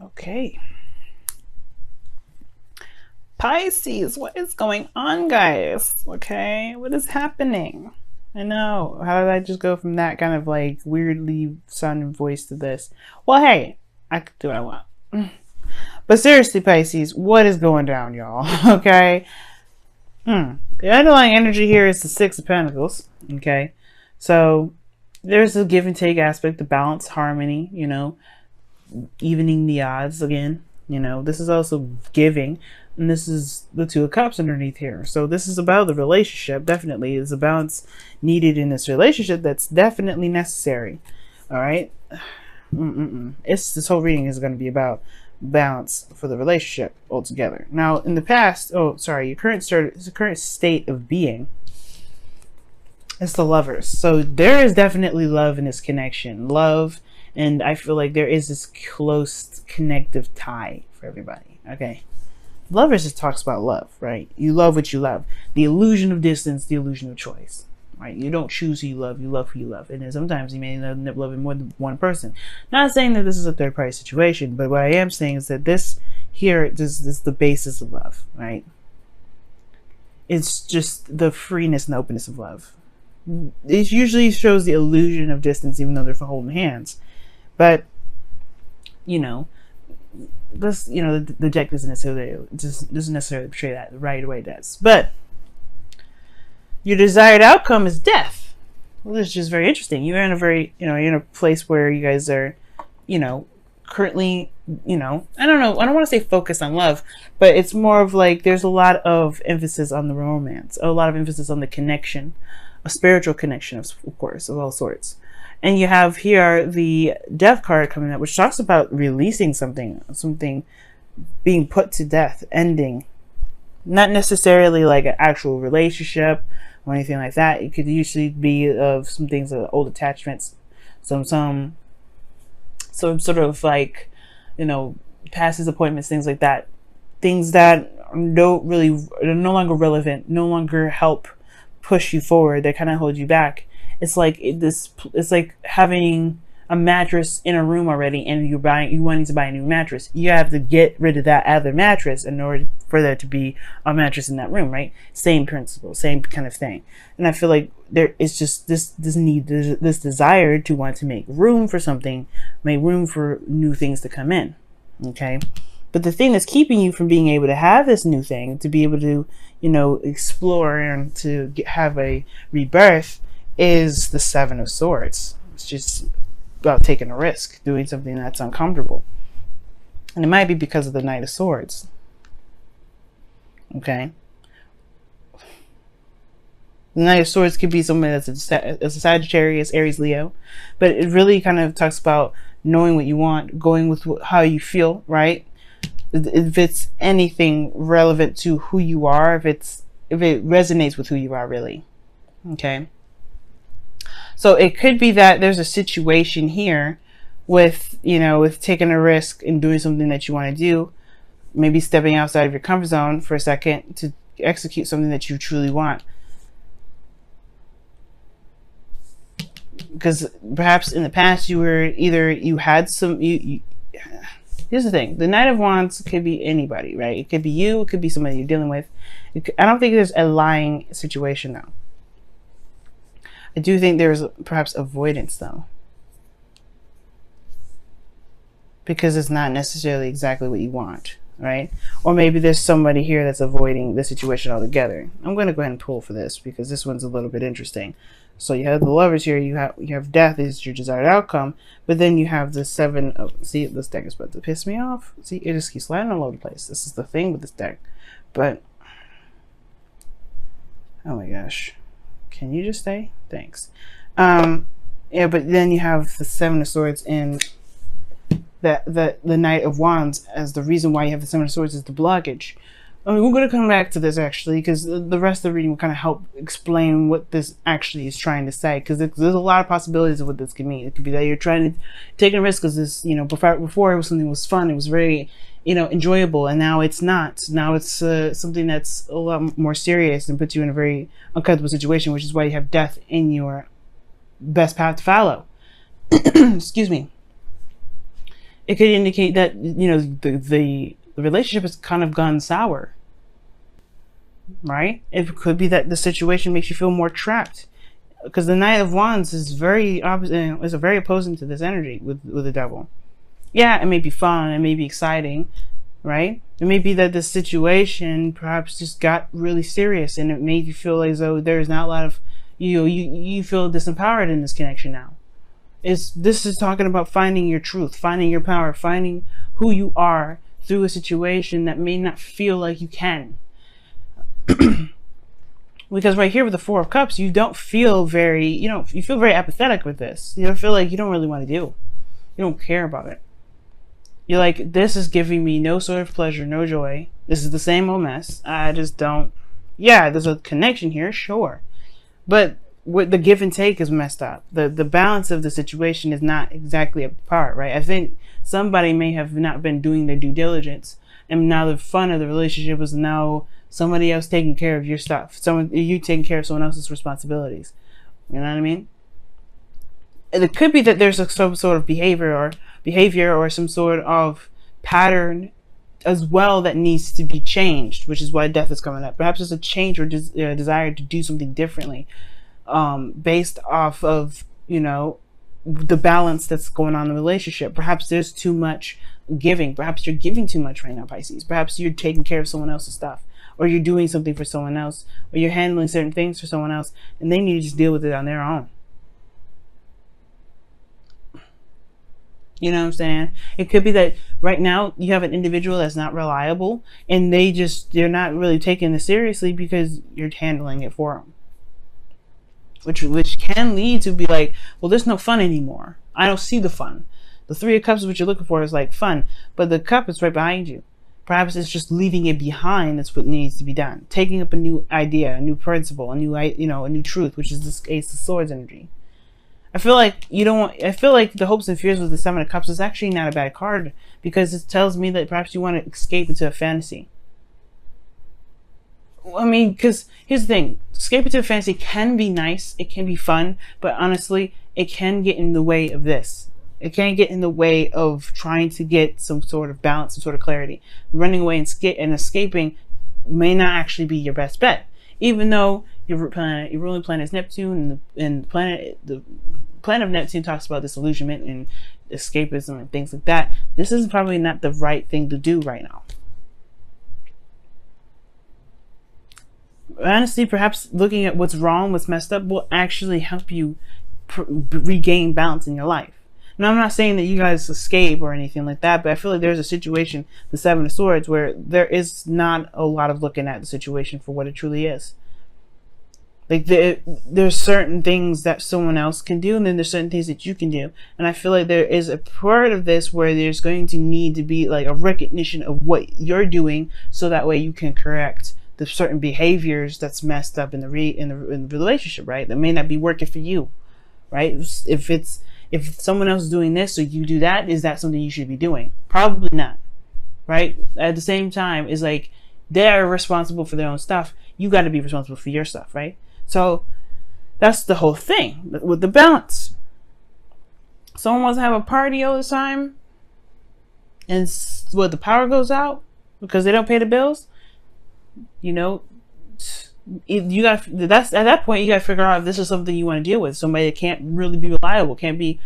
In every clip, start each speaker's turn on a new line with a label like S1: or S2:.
S1: Okay. Pisces, what is going on, guys? Okay, what is happening? I know. How did I just go from that kind of like weirdly sounding voice to this? Well, hey, I can do what I want. But seriously, Pisces, what is going down, y'all? Okay. The underlying energy here is the Six of Pentacles. Okay. So there's a give and take aspect, the balance, harmony, evening the odds again. This is also giving, and this is the Two of Cups underneath here. So this is about the relationship. Definitely is a balance needed in this relationship. That's definitely necessary. All right. This whole reading is going to be about balance for the relationship altogether. Now, in the past, your current state of being is the Lovers. So there is definitely love in this connection. Love. And I feel like there is this close connective tie for everybody. Okay. Lovers just talks about love, right? You love what you love. The illusion of distance, the illusion of choice, right? You don't choose who you love who you love. And then sometimes you may end up loving more than one person. Not saying that this is a third party situation, but what I am saying is that this is the basis of love, right? It's just the freeness and openness of love. It usually shows the illusion of distance, even though they're holding hands. But, the deck doesn't necessarily portray that the right way it does. But your desired outcome is death. Well, this is just very interesting. You're in you're in a place where you guys are, currently, I don't know. I don't want to say focused on love, but it's more of like there's a lot of emphasis on the romance, a lot of emphasis on the connection, a spiritual connection, of course, of all sorts. And you have here the Death card coming up, which talks about releasing something being put to death, ending. Not necessarily like an actual relationship or anything like that. It could usually be of some things, old attachments, some sort of like, past disappointments, things like that. Things that are no longer relevant, no longer help push you forward. They kind of hold you back. It's like having a mattress in a room already, and you wanting to buy a new mattress. You have to get rid of that other mattress in order for there to be a mattress in that room, right? Same principle, same kind of thing. And I feel like there is just this desire to want to make room for something, make room for new things to come in. Okay. But the thing that's keeping you from being able to have this new thing, to be able to, explore and to have a rebirth, is the Seven of Swords. It's just about taking a risk, doing something that's uncomfortable. And it might be because of the Knight of Swords. Okay. The Knight of Swords could be somebody that's a Sagittarius, Aries, Leo. But it really kind of talks about knowing what you want, going with how you feel, right? If it's anything relevant to who you are, if it resonates with who you are, really. Okay. So it could be that there's a situation here with taking a risk and doing something that you want to do, maybe stepping outside of your comfort zone for a second to execute something that you truly want. Because perhaps in the past here's the thing. The Knight of Wands could be anybody, right? It could be you. It could be somebody you're dealing with. I don't think there's a lying situation, though. I do think there's perhaps avoidance, though. Because it's not necessarily exactly what you want, right? Or maybe there's somebody here that's avoiding the situation altogether. I'm going to go ahead and pull for this because this one's a little bit interesting. So you have the Lovers here. You have death is your desired outcome. But then you have the Seven of... See, this deck is about to piss me off. See, it just keeps sliding all over the place. This is the thing with this deck. But... oh my gosh. Can you just stay? Thanks. Yeah, but then you have the Seven of Swords and the Knight of Wands as the reason why you have the Seven of Swords is the blockage. I mean, we're going to come back to this actually because the rest of the reading will kind of help explain what this actually is trying to say, because there's a lot of possibilities of what this could mean. It could be that you're trying to take a risk because this, before it was something that was fun, it was very, enjoyable, and now it's not. Now it's something that's a lot more serious and puts you in a very uncomfortable situation, which is why you have death in your best path to follow. Excuse me. It could indicate that, you know, the relationship has kind of gone sour, right? It could be that the situation makes you feel more trapped, because the Knight of Wands is very opposite, is very opposing to this energy with the devil. Yeah, it may be fun, it may be exciting, right? It may be that the situation perhaps just got really serious, and it made you feel as though there's not a lot of, you feel disempowered in this connection now. This is talking about finding your truth, finding your power, finding who you are through a situation that may not feel like you can. Because right here with the Four of Cups, you don't feel very, you feel very apathetic with this. You don't feel like you don't really want to do. You don't care about it. You're like, this is giving me no sort of pleasure, no joy. This is the same old mess. I just don't. Yeah, there's a connection here, sure. But what the give and take is messed up. The balance of the situation is not exactly apart, right? I think somebody may have not been doing their due diligence, and now the fun of the relationship is now somebody else taking care of your stuff. You taking care of someone else's responsibilities. You know what I mean? And it could be that there's some sort of behavior or some sort of pattern as well that needs to be changed, which is why death is coming up. Perhaps it's a change or desire to do something differently, based off of, the balance that's going on in the relationship. Perhaps there's too much giving. Perhaps you're giving too much right now, Pisces. Perhaps you're taking care of someone else's stuff, or you're doing something for someone else, or you're handling certain things for someone else, and they need to just deal with it on their own. You know what I'm saying? It could be that right now you have an individual that's not reliable, and they're not really taking this seriously because you're handling it for them. Which can lead to be like, well, there's no fun anymore. I don't see the fun. The Three of Cups is what you're looking for, is like fun, but the cup is right behind you. Perhaps it's just leaving it behind. That's what needs to be done. Taking up a new idea, a new principle, a new truth, which is this Ace of Swords energy. I feel like the hopes and fears with the Seven of Cups is actually not a bad card, because it tells me that perhaps you want to escape into a fantasy. I mean, because here's the thing, escape into a fantasy can be nice, it can be fun, but honestly, it can get in the way of this. It can get in the way of trying to get some sort of balance, some sort of clarity. Running away and escaping may not actually be your best bet, even though your ruling planet is Neptune, and the planet of Neptune talks about disillusionment and escapism and things like that. This is probably not the right thing to do right now. Honestly, perhaps looking at what's wrong, what's messed up, will actually help you regain balance in your life. Now, I'm not saying that you guys escape or anything like that, but I feel like there's a situation, the Seven of Swords, where there is not a lot of looking at the situation for what it truly is. Like, there's certain things that someone else can do, and then there's certain things that you can do. And I feel like there is a part of this where there's going to need to be like a recognition of what you're doing, so that way you can correct the certain behaviors that's messed up in the relationship, right? That may not be working for you, right? If someone else is doing this, so you do that, is that something you should be doing? Probably not, right? At the same time, it's like they're responsible for their own stuff. You got to be responsible for your stuff, right? So that's the whole thing with the balance. Someone wants to have a party all the time, and the power goes out because they don't pay the bills. You got at that point you got to figure out if this is something you want to deal with. Somebody that can't really be reliable, can't be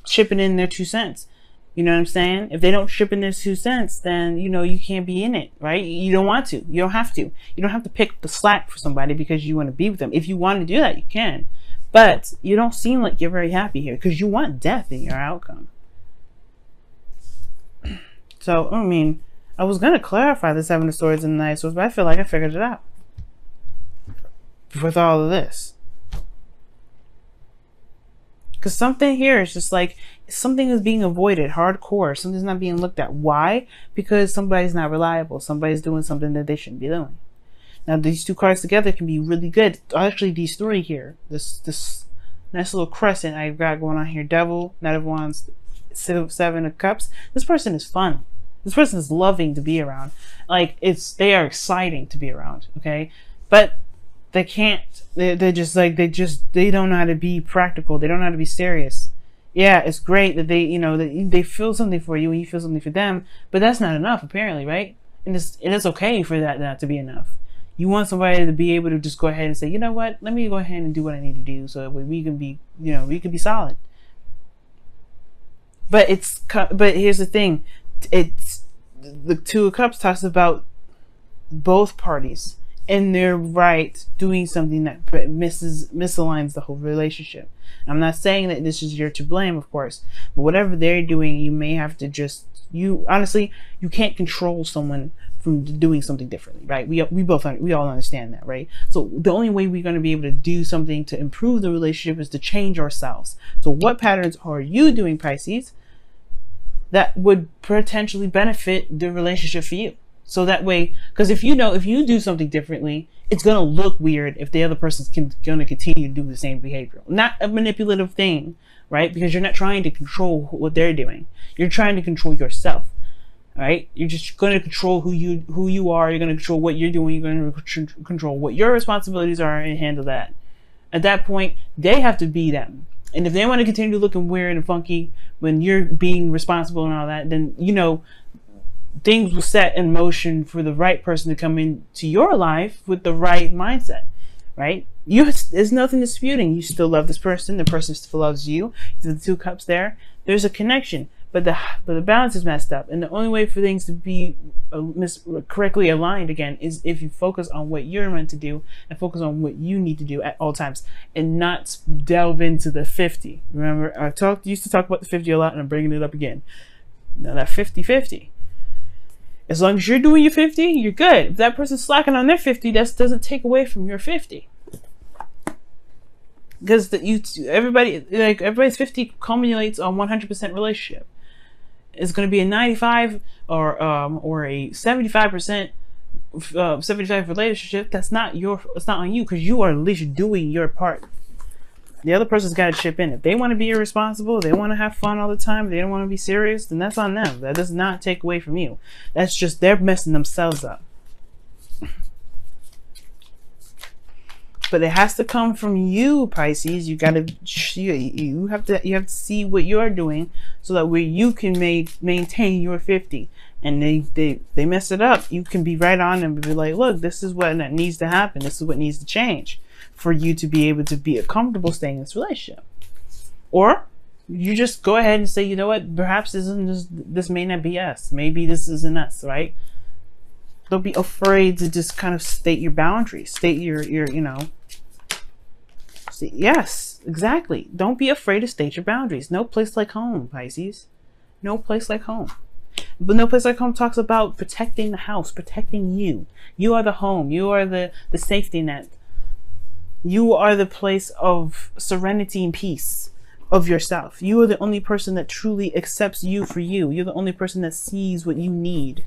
S1: chipping in their 2 cents. You know what I'm saying? If they don't chip in their 2 cents, then you can't be in it, right? You don't want to. You don't have to. You don't have to pick the slack for somebody because you want to be with them. If you want to do that, you can. But you don't seem like you're very happy here because you want death in your outcome. So I mean, I was going to clarify the Seven of Swords and the Knight of Swords, but I feel like I figured it out with all of this. Because something here is just like, something is being avoided hardcore. Something's not being looked at. Why? Because somebody's not reliable. Somebody's doing something that they shouldn't be doing. Now, these two cards together can be really good. Actually, these three here. This nice little crescent I've got going on here. Devil, Knight of Wands, Seven of Cups. This person is fun. This person is loving to be around. Like, they are exciting to be around, okay? But they can't, they don't know how to be practical. They don't know how to be serious. Yeah, it's great that they, that they feel something for you and you feel something for them, but that's not enough apparently, right? And it's okay for that not to be enough. You want somebody to be able to just go ahead and say, you know what, let me go ahead and do what I need to do so that we can be, we can be solid. But here's the thing, it's the Two of Cups talks about both parties in their right doing something that misaligns the whole relationship. I'm not saying that this is your to blame, of course, but whatever they're doing, you may have to just, you honestly, you can't control someone from doing something differently, right? We all understand that, right? So the only way we're going to be able to do something to improve the relationship is to change ourselves. So what patterns are you doing, Pisces, that would potentially benefit the relationship for you? So that way, because if you do something differently, it's going to look weird if the other person's going to continue to do the same behavior. Not a manipulative thing, right? Because you're not trying to control what they're doing. You're trying to control yourself, right? You're just going to control who you are. You're going to control what you're doing. You're going to control what your responsibilities are and handle that. At that point, they have to be them. And if they want to continue looking weird and funky when you're being responsible and all that, then, things will set in motion for the right person to come into your life with the right mindset, right? There's nothing disputing. You still love this person. The person still loves you. The Two Cups there. There's a connection, but the balance is messed up. And the only way for things to be correctly aligned again is if you focus on what you're meant to do and focus on what you need to do at all times, and not delve into the 50. Remember, used to talk about the 50 a lot, and I'm bringing it up again. Now that 50-50. As long as you're doing your 50, you're good. If that person's slacking on their 50, that doesn't take away from your 50. Because everybody's 50 culminates on 100% relationship. It's going to be a 95 or a 75% 75 relationship. It's not on you, because you are at least doing your part. The other person's got to chip in. If they want to be irresponsible, they want to have fun all the time, they don't want to be serious, then that's on them. That does not take away from you. That's just, they're messing themselves up. But it has to come from you, Pisces. You have to see what you're doing so that way you can maintain your 50. And they mess it up, you can be right on them and be like, look, this is what needs to happen. This is what needs to change for you to be able to be comfortable staying in this relationship. Or you just go ahead and say, you know what, perhaps this may not be us. Maybe this isn't us, right? Don't be afraid to just kind of state your boundaries. State your yes, exactly. Don't be afraid to state your boundaries. No place like home, Pisces. No place like home. But No Place Like Home talks about protecting the house, protecting you. You are the home. You are the safety net. You are the place of serenity and peace of yourself. You are the only person that truly accepts you for you. You're the only person that sees what you need.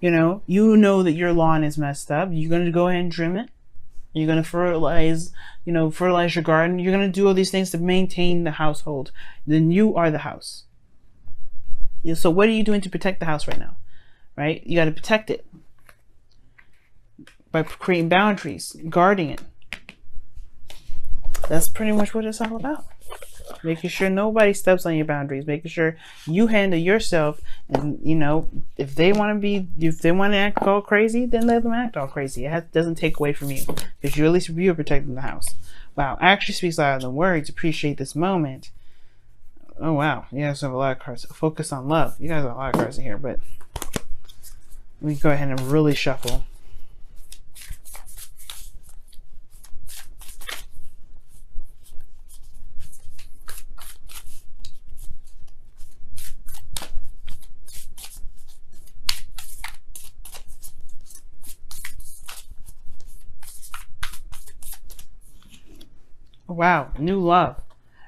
S1: You know that your lawn is messed up. You're going to go ahead and trim it. You're going to fertilize your garden. You're going to do all these things to maintain the household. Then you are the house. So what are you doing to protect the house right now? Right? You got to protect it by creating boundaries, guarding it. That's pretty much what it's all about. Making sure nobody steps on your boundaries, making sure you handle yourself. And if they want to act all crazy, then let them act all crazy. It doesn't take away from you, because you're protecting the house. Wow, action speaks louder than words. Appreciate this moment. Oh wow, you guys have a lot of cards. Focus on love. You guys have a lot of cards in here, but we go ahead and really shuffle. Wow, new love.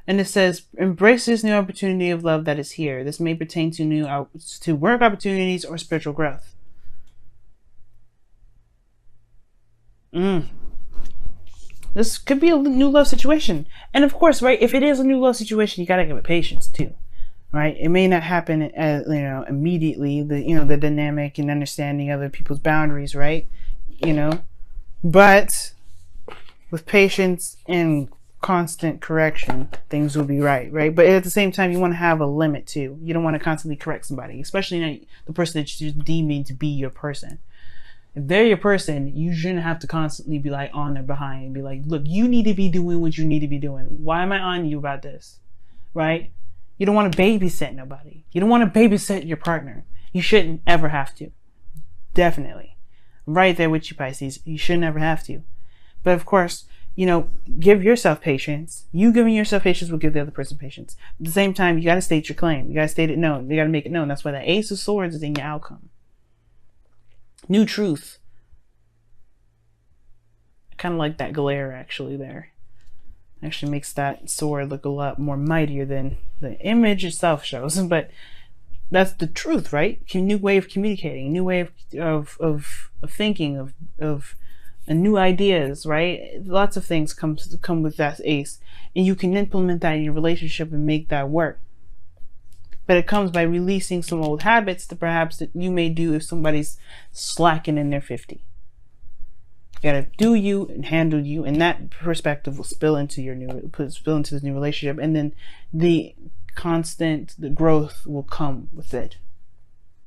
S1: And it says, embrace this new opportunity of love that is here. This may pertain to work opportunities or spiritual growth. This could be a new love situation. And of course, right, if it is a new love situation, you got to give it patience too. Right? It may not happen immediately, the dynamic and understanding other people's boundaries, right? But with patience and constant correction, things will be right? But at the same time, you want to have a limit too. You don't want to constantly correct somebody, especially the person that you're deeming to be your person. If they're your person, you shouldn't have to constantly be like on their behind and be like, look, you need to be doing what you need to be doing. Why am I on you about this? Right? You don't want to babysit nobody. You don't want to babysit your partner. You shouldn't ever have to. Definitely. I'm right there with you, Pisces. You shouldn't ever have to. But of course, you know, give yourself patience. You giving yourself patience will give the other person patience. At the same time, you got to state your claim. You got to state it known. You got to make it known. That's why the Ace of Swords is in your outcome. New truth. I kind of like that glare actually there. Actually makes that sword look a lot more mightier than the image itself shows. But that's the truth, right? New way of communicating, new way of thinking, of new ideas, right? Lots of things come with that ace, and you can implement that in your relationship and make that work. But it comes by releasing some old habits that perhaps that you may do if somebody's slacking in their 50. You gotta do you and handle you, and that perspective will spill into the new relationship, and then the growth will come with it.